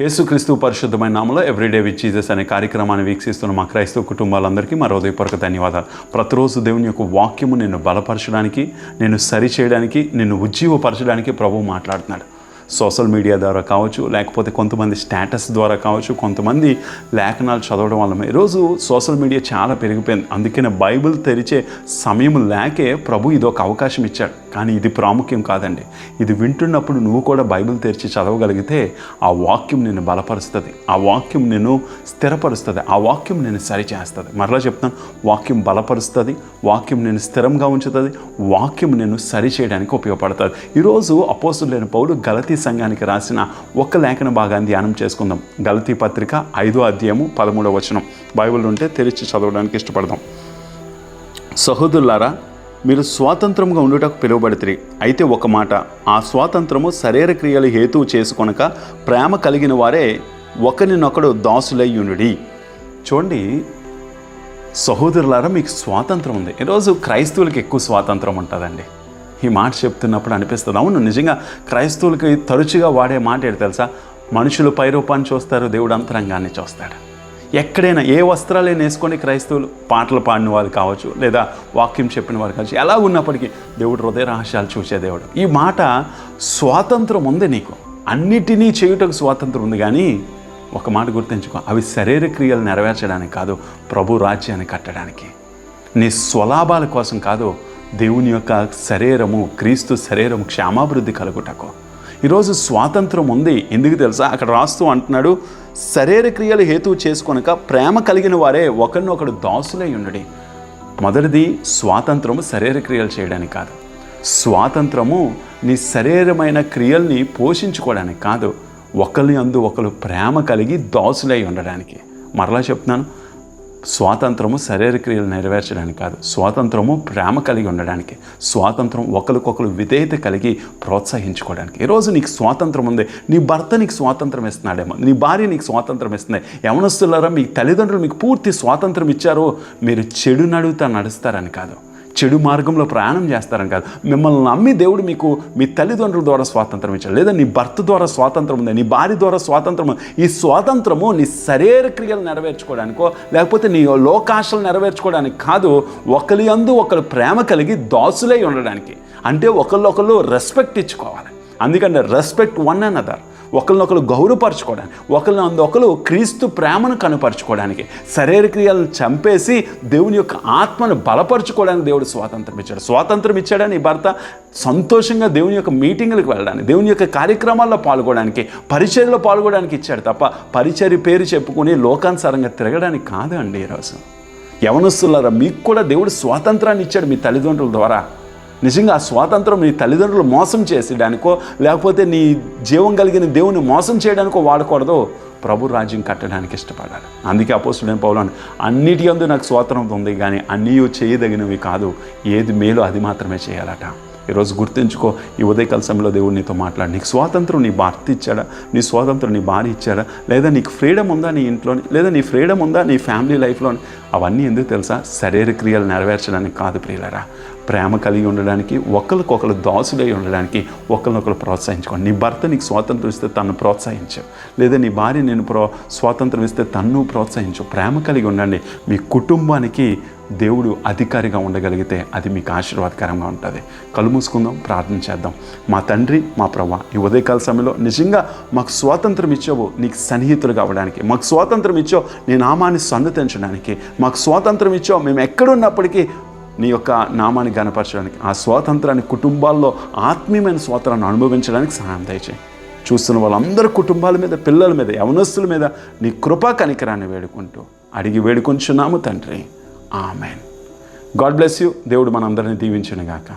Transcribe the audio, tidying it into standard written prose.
యేసుక్రీస్తు పరిశుద్ధమైన నామములో ఎవ్రీడే విత్ జీసస్ అనే కార్యక్రమాన్ని వీక్షిస్తున్న మా క్రైస్తవ కుటుంబాలందరికీ మా హృదయపూర్వక ధన్యవాదాలు. ప్రతిరోజు దేవుని యొక్క వాక్యము నిన్ను బలపరచడానికి, నిన్ను సరిచేయడానికి, నిన్ను ఉజ్జీవపరచడానికి ప్రభువు మాట్లాడుతున్నాడు. సోషల్ మీడియా ద్వారా కావచ్చు, లేకపోతే కొంతమంది స్టేటస్ ద్వారా కావచ్చు, కొంతమంది లేఖనాలు చదవడం వల్ల ఈరోజు సోషల్ మీడియా చాలా పెరిగిపోయింది. అందుకనే బైబిల్ తెరిచే సమయం లేకే ప్రభు ఇదొక అవకాశం ఇచ్చాడు. కానీ ఇది ప్రాముఖ్యం కాదండి. ఇది వింటున్నప్పుడు నువ్వు కూడా బైబిల్ తెరిచి చదవగలిగితే ఆ వాక్యం నిన్ను బలపరుస్తుంది, ఆ వాక్యం నిన్ను స్థిరపరుస్తుంది, ఆ వాక్యం నిన్ను సరిచేస్తుంది. మరలా చెప్తాను, వాక్యం బలపరుస్తుంది, వాక్యం నిన్ను స్థిరంగా ఉంచుతుంది, వాక్యం నిన్ను సరిచేయడానికి ఉపయోగపడుతుంది. ఈరోజు అపోస్తులైన పౌలు గలతీ సంఘానికి రాసిన ఒక లేఖన భాగాన్ని ధ్యానం చేసుకుందాం. గలతీ పత్రిక 5వ అధ్యాయము 13వ వచనం. బైబిల్ ఉంటే తెరిచి చదవడానికి ఇష్టపడదాం. సహోదరులారా, మీరు స్వాతంత్రంగా ఉండుటకు పిలువబడితిరి. అయితే ఒక మాట, ఆ స్వాతంత్రము శరీర క్రియలు హేతువు చేసుకొనక ప్రేమ కలిగిన వారే ఒకరినొకడు దాసులయ్యునుడి. చూడండి సహోదరులారా, మీకు స్వాతంత్రం ఉంది. ఈరోజు క్రైస్తవులకి ఎక్కువ స్వాతంత్రం ఉంటుందండి. ఈ మాట చెప్తున్నప్పుడు అనిపిస్తుంది, అవును నిజంగా క్రైస్తవులకి తరచుగా వాడే మాట ఏంటి తెలుసా? మనుషులు పైరూపాన్ని చూస్తారు, దేవుడు అంతరంగాన్ని చూస్తాడు. ఎక్కడైనా ఏ వస్త్రాలైనా వేసుకొని క్రైస్తవులు పాటలు పాడిన వాళ్ళు కావచ్చు, లేదా వాక్యం చెప్పిన వారు కావచ్చు, ఎలా ఉన్నప్పటికీ దేవుడు హృదయ రహస్యాలు చూసే దేవుడు. ఈ మాట స్వాతంత్రం ఉంది నీకు, అన్నిటినీ చేయుటకు స్వాతంత్రం ఉంది. కానీ ఒక మాట గుర్తుంచుకో, అవి శరీర క్రియలు నెరవేర్చడానికి కాదు, ప్రభు రాజ్యాన్ని కట్టడానికి. నీ స్వలాభాల కోసం కాదు, దేవుని యొక్క శరీరము, క్రీస్తు శరీరము క్షేమాభివృద్ధి కలుగుటకు ఈరోజు స్వాతంత్రం ఉంది. ఎందుకు తెలుసా? అక్కడ రాస్తూ అంటున్నాడు, శరీర క్రియలు హేతువు చేసుకొనక ప్రేమ కలిగిన వారే ఒకరినొకడు దాసులై ఉండుడి. మొదటిది స్వాతంత్రము శరీర క్రియలు చేయడానికి కాదు, స్వాతంత్రము నీ శరీరమైన క్రియల్ని పోషించుకోవడానికి కాదు, ఒకరి అందు ఒకరు ప్రేమ కలిగి దాసులై ఉండడానికి. మరలా చెప్తున్నాను, స్వాతంత్రము శరీర క్రియలు నెరవేర్చడానికి కాదు, స్వాతంత్రము ప్రేమ కలిగి ఉండడానికి, స్వాతంత్రం ఒకరికొకరు విధేయత కలిగి ప్రోత్సహించుకోవడానికి. ఈరోజు నీకు స్వాతంత్రం ఉంది. నీ భర్త నీకు స్వాతంత్రం ఇస్తున్నాడేమో, నీ భార్య నీకు స్వాతంత్రం ఇస్తుంది. యవనస్తులారా, మీ తల్లిదండ్రులు మీకు పూర్తి స్వాతంత్రం ఇచ్చారు. మీరు చెడు నడుగుతా నడుస్తారని కాదు, చెడు మార్గంలో ప్రయాణం చేస్తారని కాదు. మిమ్మల్ని నమ్మి దేవుడు మీకు మీ తల్లిదండ్రుల ద్వారా స్వాతంత్రం ఇచ్చాడు, లేదా నీ భర్త ద్వారా స్వాతంత్రం ఉంది, నీ భార్య ద్వారా స్వాతంత్రం ఉంది. ఈ స్వాతంత్రము నీ శరీర క్రియలు నెరవేర్చుకోవడానికో, లేకపోతే నీ లోకాశలు నెరవేర్చుకోవడానికి కాదు, ఒకరి యందు ఒకరు ప్రేమ కలిగి దాసులై ఉండడానికి. అంటే ఒకళ్ళొకళ్ళు రెస్పెక్ట్ ఇచ్చుకోవాలి. అందుకంటే రెస్పెక్ట్ వన్ అనదర్, ఒకరినొకరు గౌరవపరచుకోవడానికి, ఒకరు క్రీస్తు ప్రేమను కనుపరచుకోవడానికి, శరీర క్రియలను చంపేసి దేవుని యొక్క ఆత్మను బలపరచుకోవడానికి దేవుడు స్వాతంత్రం ఇచ్చాడు. స్వాతంత్రం ఇచ్చాడని నీ భర్త సంతోషంగా దేవుని యొక్క మీటింగులకు వెళ్ళడానికి, దేవుని యొక్క కార్యక్రమాల్లో పాల్గొనడానికి, పరిచర్యలో పాల్గొనడానికి ఇచ్చాడు తప్ప పరిచర్య పేరు చెప్పుకుని లోకానుసారంగా తిరగడానికి కాదు అండి. ఈరోజు యవనస్తులారా, మీకు కూడా దేవుడు స్వాతంత్రాన్ని ఇచ్చాడు మీ తల్లిదండ్రుల ద్వారా. నిజంగా ఆ స్వాతంత్రం నీ తల్లిదండ్రులు మోసం చేసేయడానికో, లేకపోతే నీ జీవం కలిగిన దేవుని మోసం చేయడానికో వాడకూడదు, ప్రభు రాజ్యం కట్టడానికి ఇష్టపడాలి. అందుకే అపోస్తులైన పౌలు అన్నిటి యందు నాకు స్వాతంత్రం ఉంది, కానీ అన్నీ చేయదగినవి కాదు, ఏది మేలో అది మాత్రమే చేయాలట. ఈరోజు గుర్తుంచుకో, ఈ ఉదయకాల సమయంలో దేవుడు నీతో మాట్లాడు. నీకు స్వాతంత్రం నీ భర్త ఇచ్చాడా? నీ స్వాతంత్రం నీ భార్య ఇచ్చాడా? లేదా నీకు ఫ్రీడమ్ ఉందా నీ ఇంట్లోని? లేదా నీ ఫ్రీడమ్ ఉందా నీ ఫ్యామిలీ లైఫ్లోని? అవన్నీ ఎందుకు తెలుసా? శరీర క్రియలు నెరవేర్చడానికి కాదు ప్రియులారా, ప్రేమ కలిగి ఉండడానికి, ఒకరికొకరు దాసులై ఉండడానికి, ఒకరినొకరు ప్రోత్సహించుకోండి. నీ భర్త నీకు స్వాతంత్రం ఇస్తే తను ప్రోత్సహించు, లేదా నీ భార్య నేను స్వాతంత్రం ఇస్తే తన్ను ప్రోత్సహించు. ప్రేమ కలిగి ఉండండి. మీ కుటుంబానికి దేవుడు అధికారిగా ఉండగలిగితే అది మీకు ఆశీర్వాదకరంగా ఉంటుంది. కళ్ళు మూసుకుందాం, ప్రార్థన చేద్దాం. మా తండ్రి, మా ప్రభువా, ఈ ఉదయకాల సమయంలో నిజంగా మాకు స్వాతంత్రం ఇచ్చావు నీకు సన్నిహితులుగా అవ్వడానికి, మాకు స్వాతంత్రం ఇచ్చావు నీ నామాన్ని సన్నుతించడానికి, మాకు స్వాతంత్రం ఇచ్చావు మేము ఎక్కడున్నప్పటికీ నీ యొక్క నామాన్ని గణపరచడానికి, ఆ స్వాతంత్రాన్ని కుటుంబాల్లో ఆత్మీయమైన స్వాతంత్రాన్ని అనుభవించడానికి సహాయం దయచేయి. చూస్తున్న వాళ్ళందరి కుటుంబాల మీద, పిల్లల మీద, యవనస్తుల మీద నీ కృపా కనికరాన్ని వేడుకుంటూ అడిగి వేడుకొంచున్నాము తండ్రి. ఆమెన్. God bless you. దేవుడు మనందరినీ దీవించును గాక.